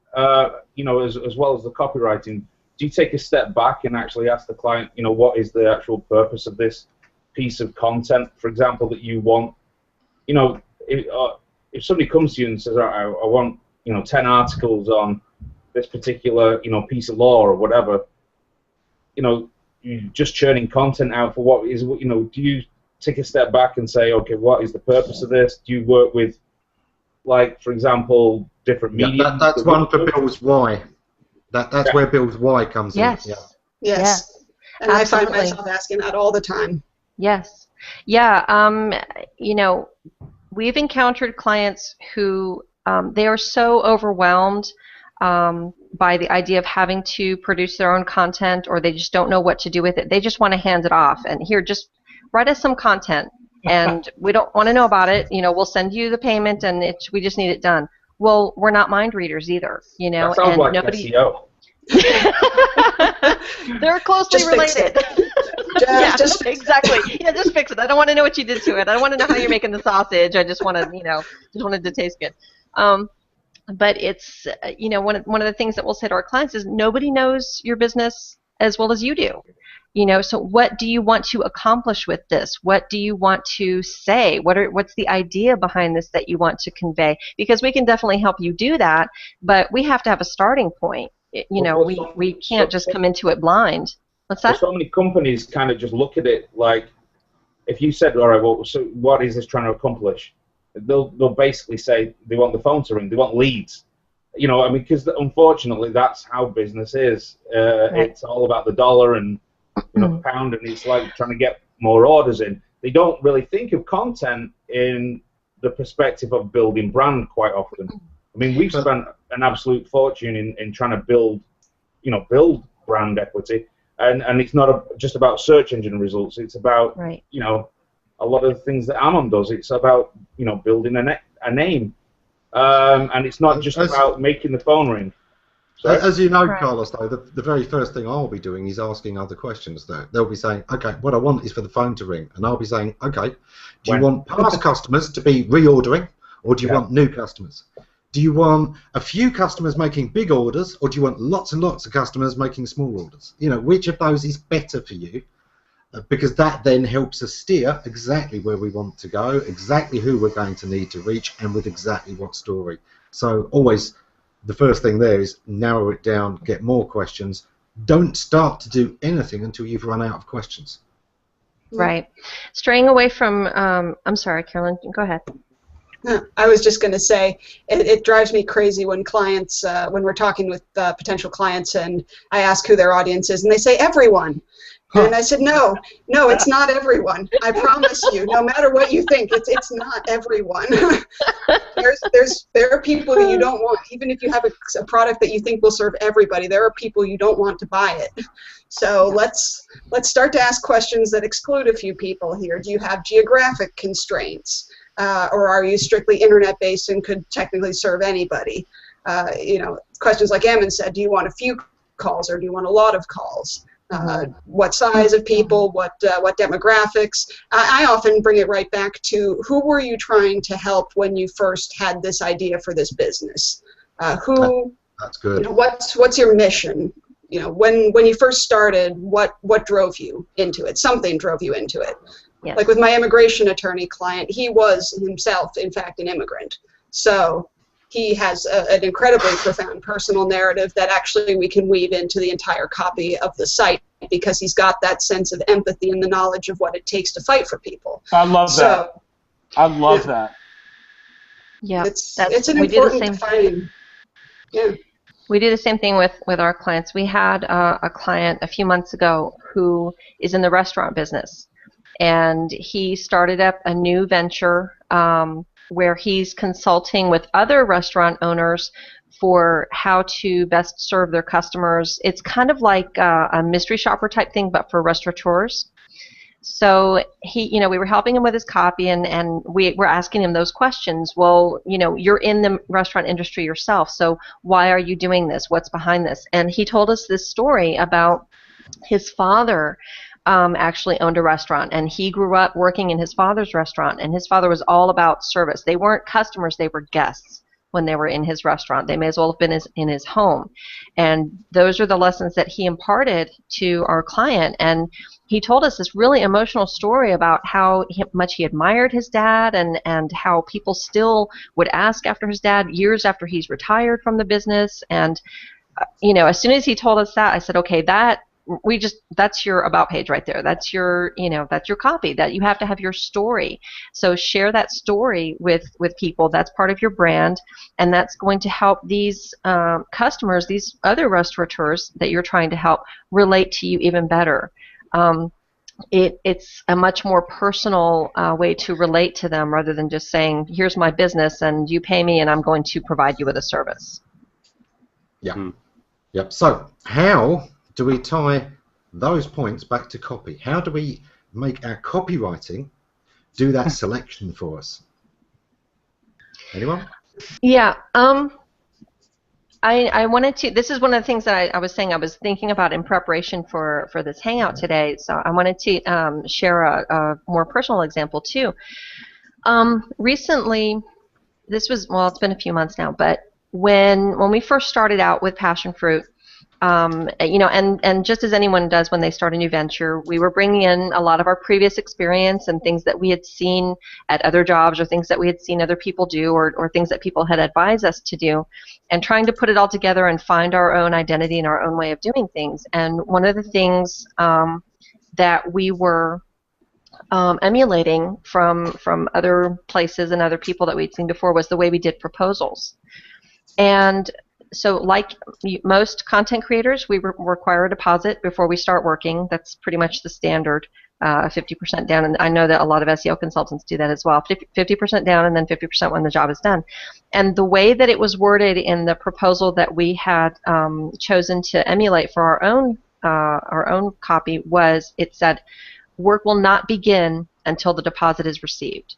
S1: you know, as well as the copywriting, do you take a step back and actually ask the client, you know, what is the actual purpose of this piece of content, for example, that you want? You know, if somebody comes to you and says, I want, you know, 10 articles on this particular, you know, piece of law or whatever, you know, you just churning content out for what is, you know, do you take a step back and say, okay, what is the purpose of this? Do you work with, like, for example, different media?
S5: Yeah, that's one for Bill's why. That's where Bill's why comes in. Yeah.
S3: Yes. And absolutely. I find myself asking that all the time.
S4: Yes. Yeah. You know, we've encountered clients who they are so overwhelmed by the idea of having to produce their own content, or they just don't know what to do with it. They just want to hand it off and here, just write us some content, and we don't want to know about it. You know, we'll send you the payment, and we just need it done. Well, we're not mind readers either. You know,
S1: that sounds
S4: and
S1: like
S4: nobody.
S1: SEO.
S4: They're closely
S3: just
S4: related.
S3: Yeah,
S4: exactly. Yeah, just fix it. I don't want to know what you did to it. I don't want to know how you're making the sausage. I just want to, you know, just wanted to taste good. But it's, you know, one of the things that we'll say to our clients is nobody knows your business as well as you do. You know, so what do you want to accomplish with this? What do you want to say? What's the idea behind this that you want to convey? Because we can definitely help you do that, but we have to have a starting point. You know, we can't just come into it blind. What's that?
S1: So many companies kind of just look at it like, if you said, all right, well, so what is this trying to accomplish? They'll basically say they want the phone to ring, they want leads. You know, I mean, because unfortunately that's how business is. Right. It's all about the dollar and, you know, the pound, and it's like trying to get more orders in. They don't really think of content in the perspective of building brand quite often. I mean, we've spent an absolute fortune in trying to build brand equity, and it's not just about search engine results. It's about, right, you know, a lot of the things that Ammon does. It's about, you know, building a name, and it's not just about making the phone ring. So,
S5: as you know, right, Carlos, though, the very first thing I'll be doing is asking other questions. Though they'll be saying, okay, what I want is for the phone to ring, and I'll be saying, okay, do you want past customers to be reordering, or do you want new customers? Do you want a few customers making big orders, or do you want lots and lots of customers making small orders? You know, which of those is better for you? Because that then helps us steer exactly where we want to go, exactly who we're going to need to reach, and with exactly what story. So always the first thing there is narrow it down, get more questions. Don't start to do anything until you've run out of questions.
S4: Right. Straying away from, I'm sorry, Carolyn, go ahead.
S3: I was just going to say, it drives me crazy when clients, when we're talking with potential clients, and I ask who their audience is, and they say everyone. And I said, no, it's not everyone. I promise you, no matter what you think, it's not everyone. There are people that you don't want, even if you have a product that you think will serve everybody. There are people you don't want to buy it. So let's start to ask questions that exclude a few people here. Do you have geographic constraints? Or are you strictly internet-based and could technically serve anybody? You know, questions like Ammon said, do you want a few calls or do you want a lot of calls? What size of people, what demographics. I often bring it right back to who were you trying to help when you first had this idea for this business?
S5: That's good.
S3: You know, what's your mission? You know, when you first started, what drove you into it? Something drove you into it. Yes. Like with my immigration attorney client, he was himself, in fact, an immigrant. So he has an incredibly profound personal narrative that actually we can weave into the entire copy of the site because he's got that sense of empathy and the knowledge of what it takes to fight for people.
S2: I love that. I love that.
S4: Yeah,
S3: it's an important thing. Yeah.
S4: We do the same thing with our clients. We had a client a few months ago who is in the restaurant business, and he started up a new venture where he's consulting with other restaurant owners for how to best serve their customers. It's kind of like a mystery shopper type thing, but for restaurateurs. So we were helping him with his copy, and we were asking him those questions. Well, you're in the restaurant industry yourself, so why are you doing this? What's behind this? And he told us this story about his father actually owned a restaurant, and he grew up working in his father's restaurant, and his father was all about service. They weren't customers, they were guests when they were in his restaurant. They may as well have been in his home. And those are the lessons that he imparted to our client. And he told us this really emotional story about how much he admired his dad, and how people still would ask after his dad years after he's retired from the business. And as soon as he told us that, I said, okay, that that's your about page right there. That's your, that's your copy. That you have to have your story. So share that story with people. That's part of your brand, and that's going to help these customers, these other restaurateurs that you're trying to help, relate to you even better. It's a much more personal way to relate to them rather than just saying, here's my business and you pay me and I'm going to provide you with a service.
S5: Yeah. Yep. So how do we tie those points back to copy? How do we make our copywriting do that selection for us? Anyone?
S4: Yeah. I wanted to, this is one of the things that I was saying I was thinking about in preparation for this hangout today, so I wanted to share a more personal example too. Recently, this was, well, it's been a few months now, but when we first started out with Passion Fruit, and just as anyone does when they start a new venture, we were bringing in a lot of our previous experience and things that we had seen at other jobs or things that we had seen other people do or things that people had advised us to do, and trying to put it all together and find our own identity and our own way of doing things. And one of the things that we were emulating from other places and other people that we'd seen before was the way we did proposals. And so like most content creators, we require a deposit before we start working. That's pretty much the standard, 50% down. And I know that a lot of SEO consultants do that as well, 50% down and then 50% when the job is done. And the way that it was worded in the proposal that we had chosen to emulate for our own copy was, it said, work will not begin until the deposit is received.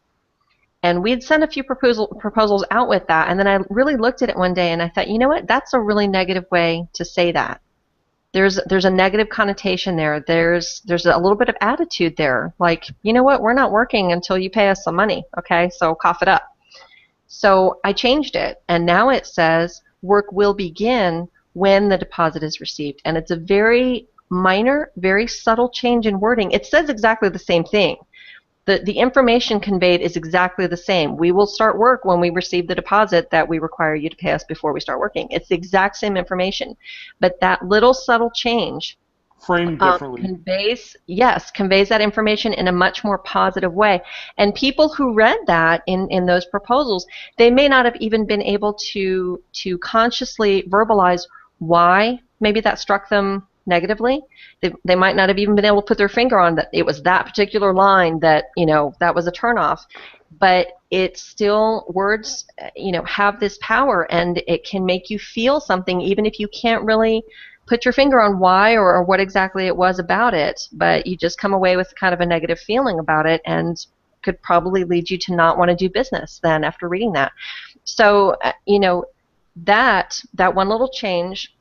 S4: And we'd sent a few proposals out with that, and then I really looked at it one day and I thought, you know what, that's a really negative way to say that. There's a negative connotation there. There's a little bit of attitude there, like, you know what, we're not working until you pay us some money, okay, so cough it up. So I changed it, and now it says work will begin when the deposit is received. And it's a very minor, very subtle change in wording. It says exactly the same thing. The information conveyed is exactly the same. We will start work when we receive the deposit that we require you to pay us before we start working. It's the exact same information. But that little subtle change
S2: framed differently
S4: conveys that information in a much more positive way. And people who read that in those proposals, they may not have even been able to consciously verbalize why maybe that struck them negatively. They might not have even been able to put their finger on that it was that particular line that, that was a turnoff. But it's still, words, have this power, and it can make you feel something even if you can't really put your finger on why or what exactly it was about it, but you just come away with kind of a negative feeling about it and could probably lead you to not want to do business then after reading that. So, that one little change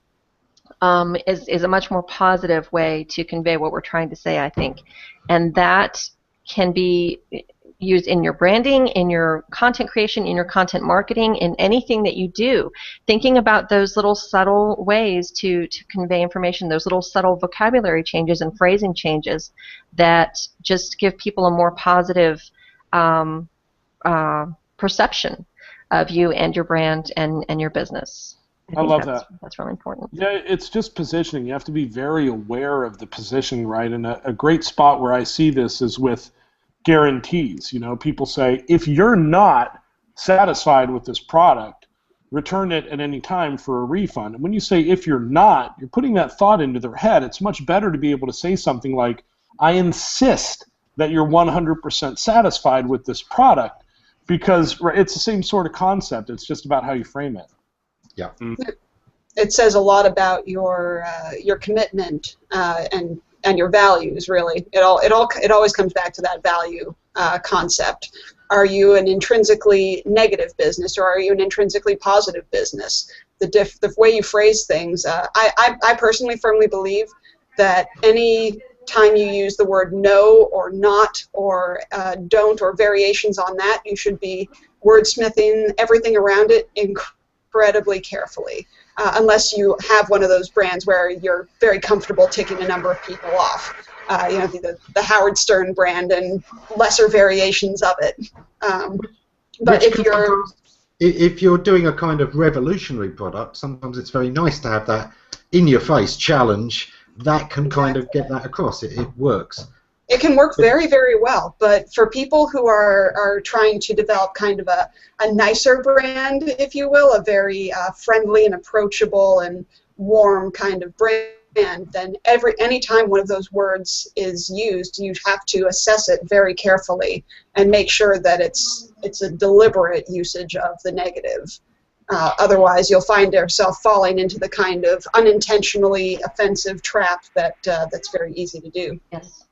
S4: is a much more positive way to convey what we're trying to say, I think. And that can be used in your branding, in your content creation, in your content marketing, in anything that you do. Thinking about those little subtle ways to convey information, those little subtle vocabulary changes and phrasing changes that just give people a more positive perception of you and your brand and your business.
S2: I love that.
S4: That's really important.
S2: Yeah, it's just positioning. You have to be very aware of the positioning, right? And a great spot where I see this is with guarantees. People say, if you're not satisfied with this product, return it at any time for a refund. And when you say if you're not, you're putting that thought into their head. It's much better to be able to say something like, I insist that you're 100% satisfied with this product, because it's the same sort of concept. It's just about how you frame it.
S5: Yeah.
S3: It says a lot about your commitment and your values. Really, it always comes back to that value concept. Are you an intrinsically negative business, or are you an intrinsically positive business? The way you phrase things. I personally firmly believe that any time you use the word no or not or don't or variations on that, you should be wordsmithing everything around it incredibly carefully, unless you have one of those brands where you're very comfortable ticking a number of people off. The Howard Stern brand and lesser variations of it. But
S5: if you're doing a kind of revolutionary product, sometimes it's very nice to have that in-your-face challenge that can kind of get that across. It works.
S3: It can work very, very well, but for people who are trying to develop kind of a nicer brand, if you will, a very friendly and approachable and warm kind of brand, then anytime one of those words is used, you have to assess it very carefully and make sure that it's a deliberate usage of the negative. Otherwise, you'll find yourself falling into the kind of unintentionally offensive trap that's very easy to do.
S4: Yes.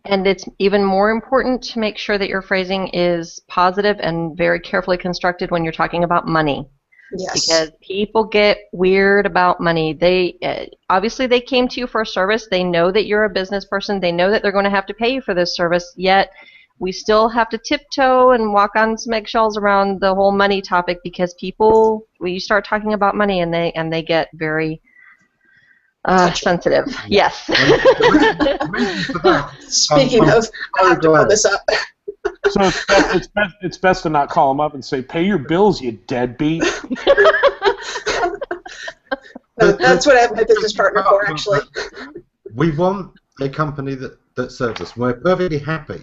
S4: And it's even more important to make sure that your phrasing is positive and very carefully constructed when you're talking about money.
S3: Yes.
S4: Because people get weird about money. They obviously they came to you for a service. They know that you're a business person. They know that they're going to have to pay you for this service. Yet we still have to tiptoe and walk on some eggshells around the whole money topic because people, when you start talking about money, and they get very sensitive. Yes.
S3: Speaking of, I have to pull this up.
S2: So it's best to not call them up and say, "Pay your bills, you deadbeat."
S3: No, that's what I have my business partner for, actually.
S5: We want a company that serves us. We're perfectly happy.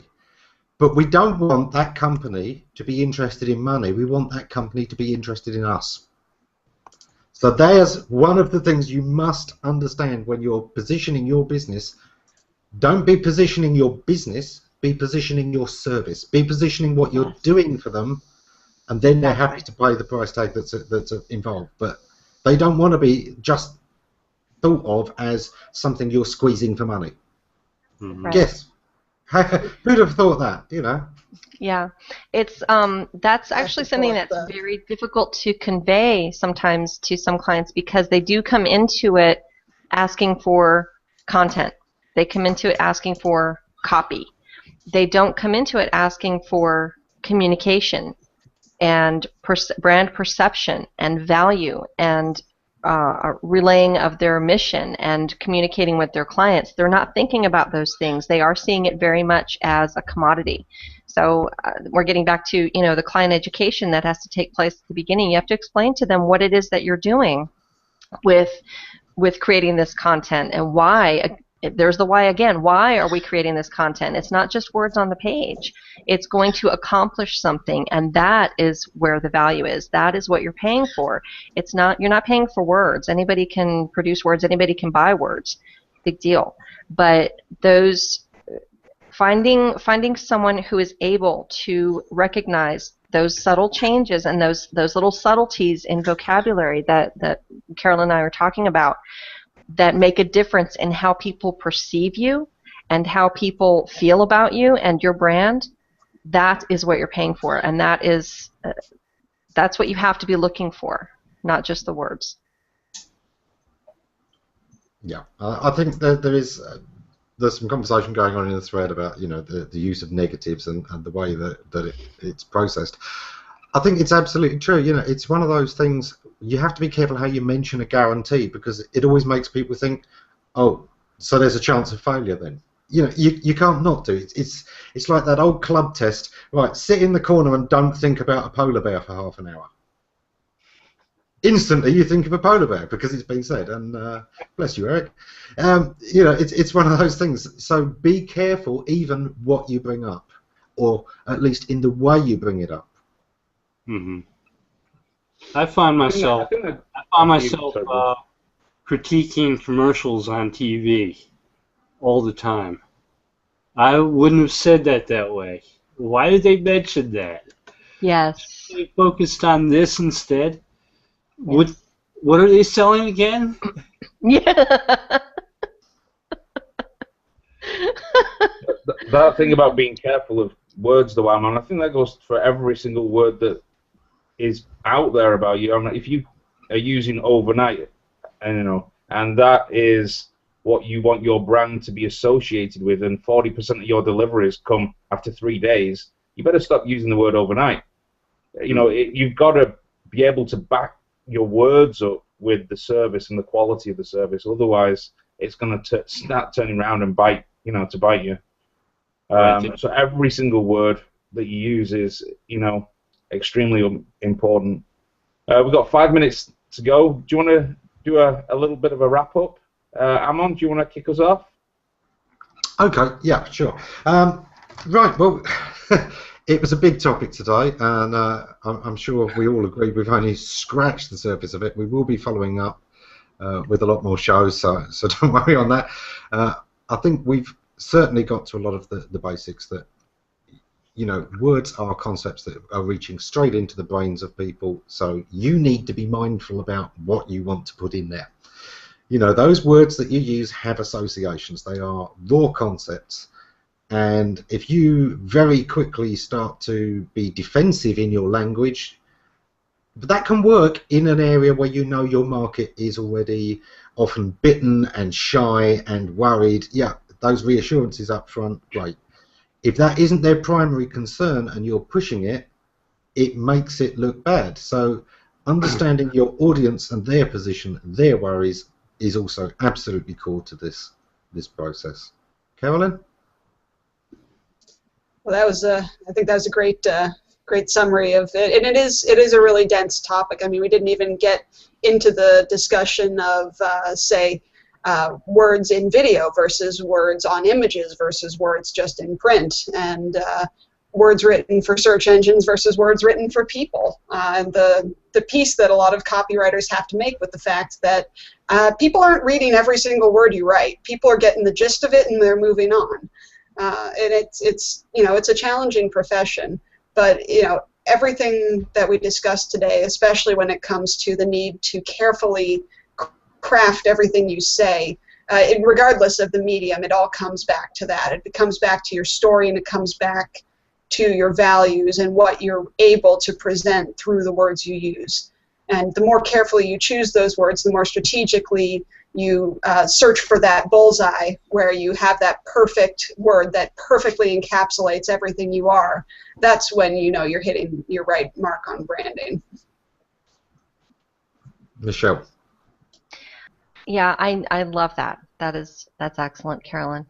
S5: But we don't want that company to be interested in money. We want that company to be interested in us. So there's one of the things you must understand when you're positioning your business. Don't be positioning your business, be positioning your service. Be positioning what you're doing for them, and then they're happy to pay the price tag that's involved. But they don't want to be just thought of as something you're squeezing for money.
S4: Right.
S5: Yes. Who'd have thought that, you know?
S4: Yeah, it's that's actually something that's very difficult to convey sometimes to some clients because they do come into it asking for content. They come into it asking for copy. They don't come into it asking for communication and brand perception and value and relaying of their mission and communicating with their clients. They're not thinking about those things. They are seeing it very much as a commodity. So we're getting back to the client education that has to take place at the beginning. You have to explain to them what it is that you're doing with creating this content and why. There's the why again. Why are we creating this content? It's not just words on the page. It's going to accomplish something, and that is where the value is. That is what you're paying for. It's not. You're not paying for words. Anybody can produce words. Anybody can buy words. Big deal. But those finding someone who is able to recognize those subtle changes and those little subtleties in vocabulary that Carolyn and I are talking about, that make a difference in how people perceive you and how people feel about you and your brand, that is what you're paying for, and that's what you have to be looking for, not just the words.
S5: Yeah, I think there's some conversation going on in the thread about the use of negatives and the way that it's processed. I think it's absolutely true. It's one of those things. You have to be careful how you mention a guarantee because it always makes people think, oh, so there's a chance of failure then. You can't not do it. It's like that old club test. Right, sit in the corner and don't think about a polar bear for half an hour. Instantly you think of a polar bear because it's been said. And bless you, Eric. It's one of those things. So be careful even what you bring up, or at least in the way you bring it up.
S6: Mm-hmm. I find myself critiquing commercials on TV all the time. I wouldn't have said that way. Why did they mention that?
S4: Yes.
S6: They focused on this instead. Yes. What are they selling again?
S4: Yeah.
S1: That thing about being careful of words, though, Ammon, I think that goes for every single word that is out there about you. I mean, if you are using overnight, and that is what you want your brand to be associated with, and 40% of your deliveries come after 3 days, you better stop using the word overnight. You've got to be able to back your words up with the service and the quality of the service. Otherwise, it's going to start turning around and bite you. So every single word that you use is, extremely important. We've got 5 minutes to go. Do you want to do a little bit of a wrap up? Ammon, do you want to kick us off?
S5: Okay, yeah, sure. Right, well, it was a big topic today, and I'm sure we all agree we've only scratched the surface of it. We will be following up with a lot more shows, so don't worry on that. I think we've certainly got to a lot of the basics that, you know, words are concepts that are reaching straight into the brains of people, so you need to be mindful about what you want to put in there. You know, those words that you use have associations. They are raw concepts. And if you very quickly start to be defensive in your language, that can work in an area where you know your market is already often bitten and shy and worried. Yeah, those reassurances up front, great. If that isn't their primary concern and you're pushing it, it makes it look bad. So understanding your audience and their position, their worries, is also absolutely core to this process. Carolyn?
S3: Well, that was I think that was a great summary of it, and it is a really dense topic. I mean, we didn't even get into the discussion of say words in video versus words on images versus words just in print, and words written for search engines versus words written for people. And the piece that a lot of copywriters have to make with the fact that people aren't reading every single word you write. People are getting the gist of it and they're moving on. And it's you know, it's a challenging profession, but you know, everything that we discussed today, especially when it comes to the need to carefully craft everything you say, regardless of the medium, it all comes back to that. It comes back to your story, and it comes back to your values and what you're able to present through the words you use. And the more carefully you choose those words, the more strategically you search for that bullseye where you have that perfect word that perfectly encapsulates everything you are. That's when you know you're hitting your right mark on branding.
S5: Michelle?
S4: Yeah, I love that. That's excellent, Carolyn.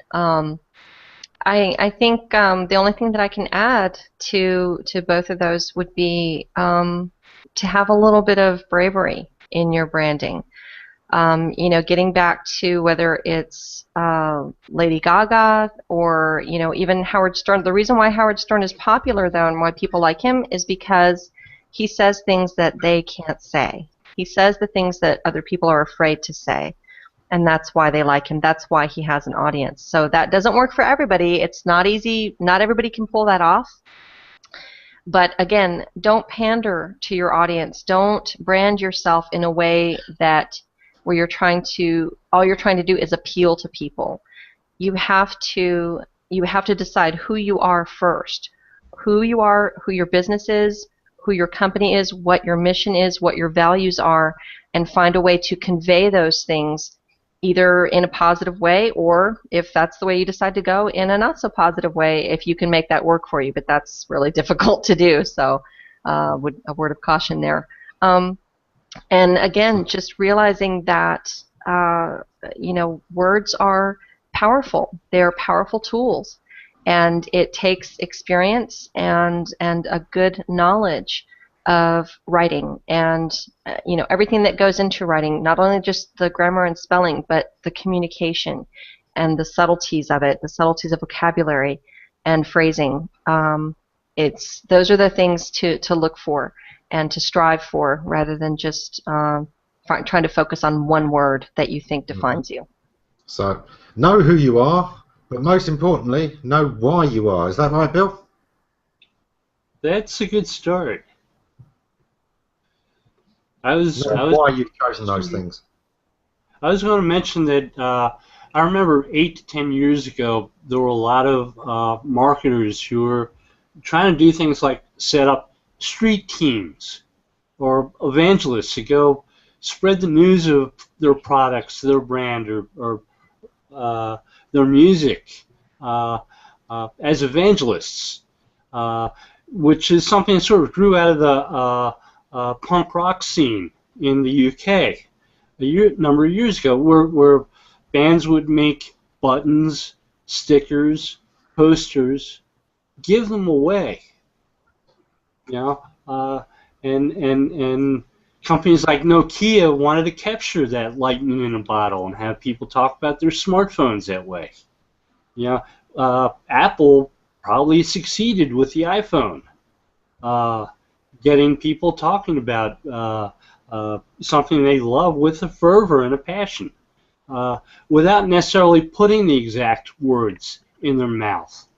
S4: I think the only thing that I can add to both of those would be to have a little bit of bravery in your branding. You know, getting back to whether it's Lady Gaga or, you know, even Howard Stern. The reason why Howard Stern is popular, though, and why people like him is because he says things that they can't say. He says the things that other people are afraid to say. And that's why they like him. That's why he has an audience. So that doesn't work for everybody. It's not easy. Not everybody can pull that off. But again, don't pander to your audience. Don't brand yourself in a way that where you're trying to, all you're trying to do is appeal to people. You have to decide who you are first. Who you are, who your business is, who your company is, what your mission is, what your values are, and find a way to convey those things either in a positive way, or if that's the way you decide to go, in a not so positive way, if you can make that work for you. But that's really difficult to do, so a word of caution there. And again, just realizing that you know, words are powerful. They're powerful tools, and it takes experience and a good knowledge of writing, and you know, everything that goes into writing, not only just the grammar and spelling, but the communication and the subtleties of it, the subtleties of vocabulary and phrasing. Those are the things to look for and to strive for, rather than just trying to focus on one word that you think defines you.
S5: So know who you are, but most importantly, know why you are. Is that right, Bill?
S6: That's a good start.
S5: Why you've chosen those things.
S6: I was going to mention that I remember 8 to 10 years ago, there were a lot of marketers who were trying to do things like set up street teams or evangelists to go spread the news of their products, their brand, or their music as evangelists, which is something that sort of grew out of the punk rock scene in the UK a number of years ago, where bands would make buttons, stickers, posters, give them away, you know, and companies like Nokia wanted to capture that lightning in a bottle and have people talk about their smartphones that way. You know, Apple probably succeeded with the iPhone, getting people talking about something they love with a fervor and a passion, without necessarily putting the exact words in their mouth,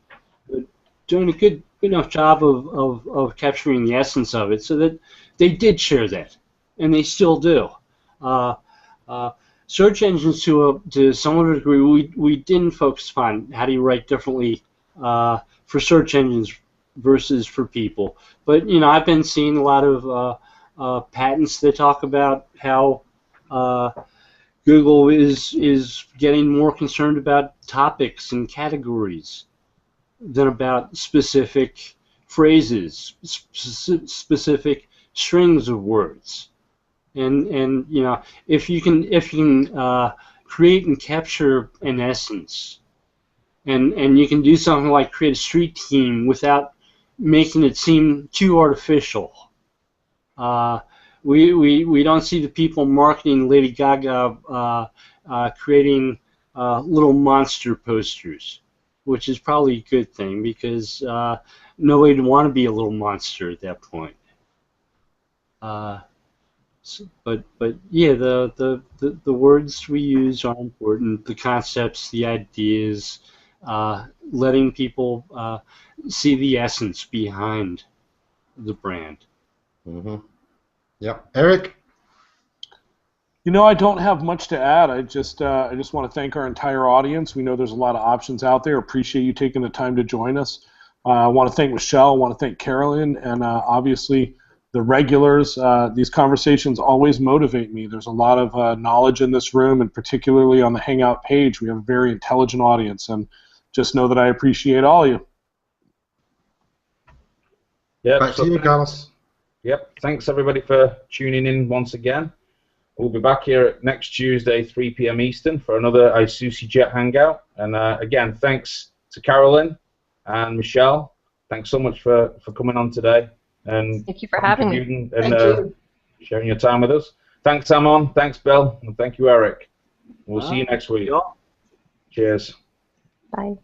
S6: but doing a good enough job of capturing the essence of it so that they did share that, and they still do. Search engines, to some degree, we didn't focus upon how do you write differently for search engines versus for people. But you know, I've been seeing a lot of patents that talk about how Google is getting more concerned about topics and categories than about specific phrases, specific strings of words. And you know, if you can create and capture an essence, and you can do something like create a street team without making it seem too artificial. We don't see the people marketing Lady Gaga creating little monster posters, which is probably a good thing because nobody would want to be a little monster at that point. But yeah, the words we use are important. The concepts, the ideas, letting people see the essence behind the brand.
S5: Mm-hmm. Yep. Eric?
S2: You know, I don't have much to add. I just want to thank our entire audience. We know there's a lot of options out there. Appreciate you taking the time to join us. I want to thank Michelle. I want to thank Carolyn, and obviously the regulars. These conversations always motivate me. There's a lot of knowledge in this room, and particularly on the Hangout page, we have a very intelligent audience. And just know that I appreciate all of you.
S1: Yep,
S5: Back to you, Carlos.
S1: Yep. Thanks everybody for tuning in once again. We'll be back here next Tuesday, 3 p.m. Eastern, for another ISOOSIchat Hangout. And again, thanks to Carolyn and Michelle. Thanks so much for coming on today. And
S4: thank you for having me.
S1: And sharing your time with us. Thanks, Ammon. Thanks, Bill. And thank you, Eric. We'll see you next week. Cheers.
S4: Bye.